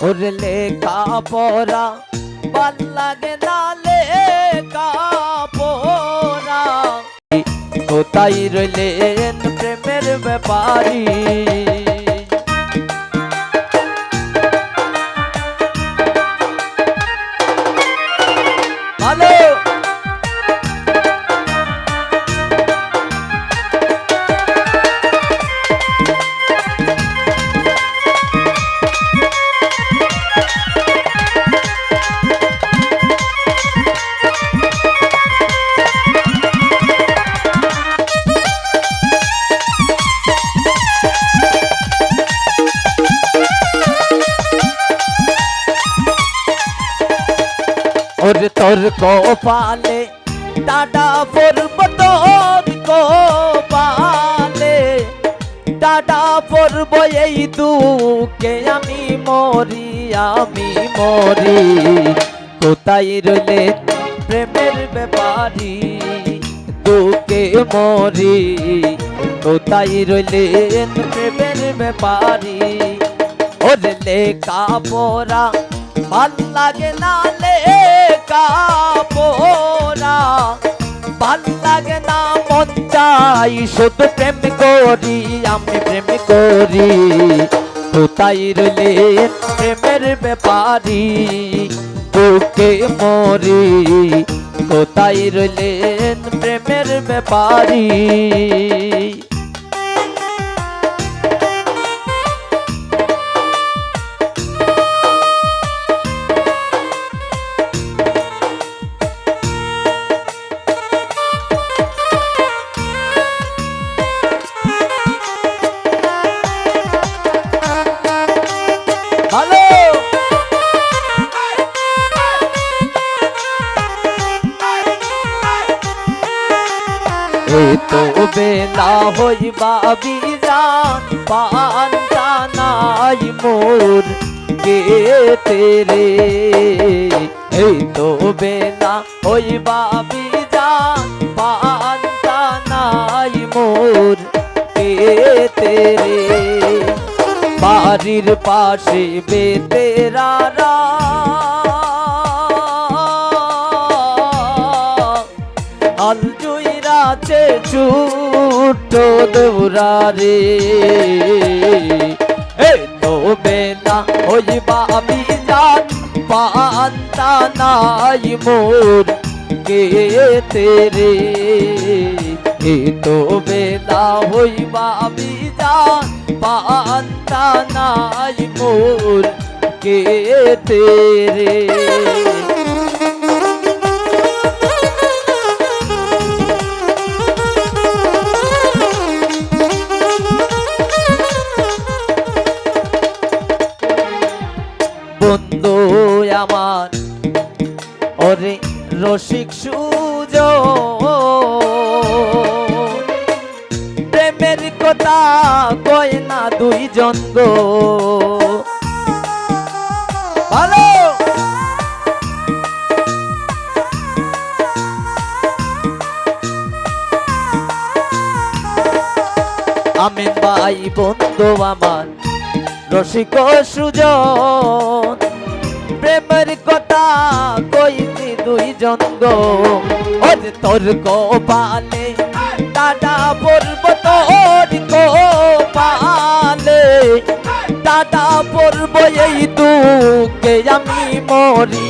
ওরে লেখা পড়া ভাল লাগে না লেখা পড়া কোথায় রইলেন প্রেমের ব্যাপারী ভালো ওরে তোর কপালে দাদা পড়ব তোর কপালে দাদা পড়ব এই দুঃখে আমি মরি কোথায় রইলে প্রেমের ব্যাপারী দুঃখে মরি কোথায় রইলেন প্রেমের ব্যাপারী ওরে লেখা পড়া ভাল লাগে না লেখা পড়া ভাল লাগে না মন চাই শুধু প্রেম করি আমি প্রেম করি কোথায় রইলেন প্রেমের ব্যাপারী বুকে মরি কোথায় রইলেন প্রেমের ব্যাপারী ভালো এই তো বেলা হইবা বিরান পান্তা নাই মোর কে তেরে এই তো বেলা হইবা বিরান পান্তা নাই মোর কে তেরে বাড়ির পাশে বেতেরারা আল জুইরাছে ছোট দেউরারে এই তো বেলা হইবা বিজান পান্তা নাই মোর কে তেরে এই তো বেলা হইবা বিজান পান্তা নাই মোর কে তেরে বন্ধু আমার ওরে রসিক সুজন প্রেমের কথা কয় না দুইজন গো ভালো আমিন ভাই বন্ধু আমার রসিক সুজন প্রেমের কথা কইনি দুইজন গো ওরে তোর কপালে দাদা পড়ব তোর কপালে দাদা পড়ব এই দুঃখে আমি মরি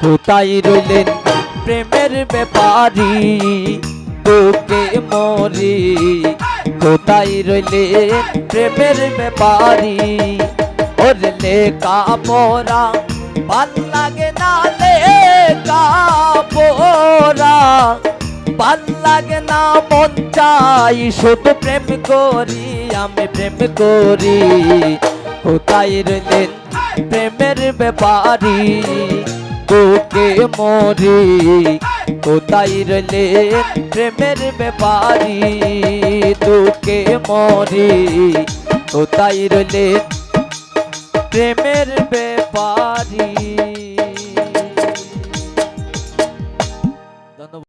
কোথায় রইলেন প্রেমের ব্যাপারী বুকে মরি কোথায় রইলেন প্রেমের ব্যাপারী ওরে লেখা পড়া ভাল লাগে না লেখা পড়া ভাল লাগে না মন চাই শুধু প্রেম করি আমি প্রেম করি কোথায় রইলেন প্রেমের ব্যাপারী বুকে মরি কোথায় রইলেন প্রেমের ব্যাপারী বুকে মরি কোথায় রইলেন প্রেমের ব্যাপারী।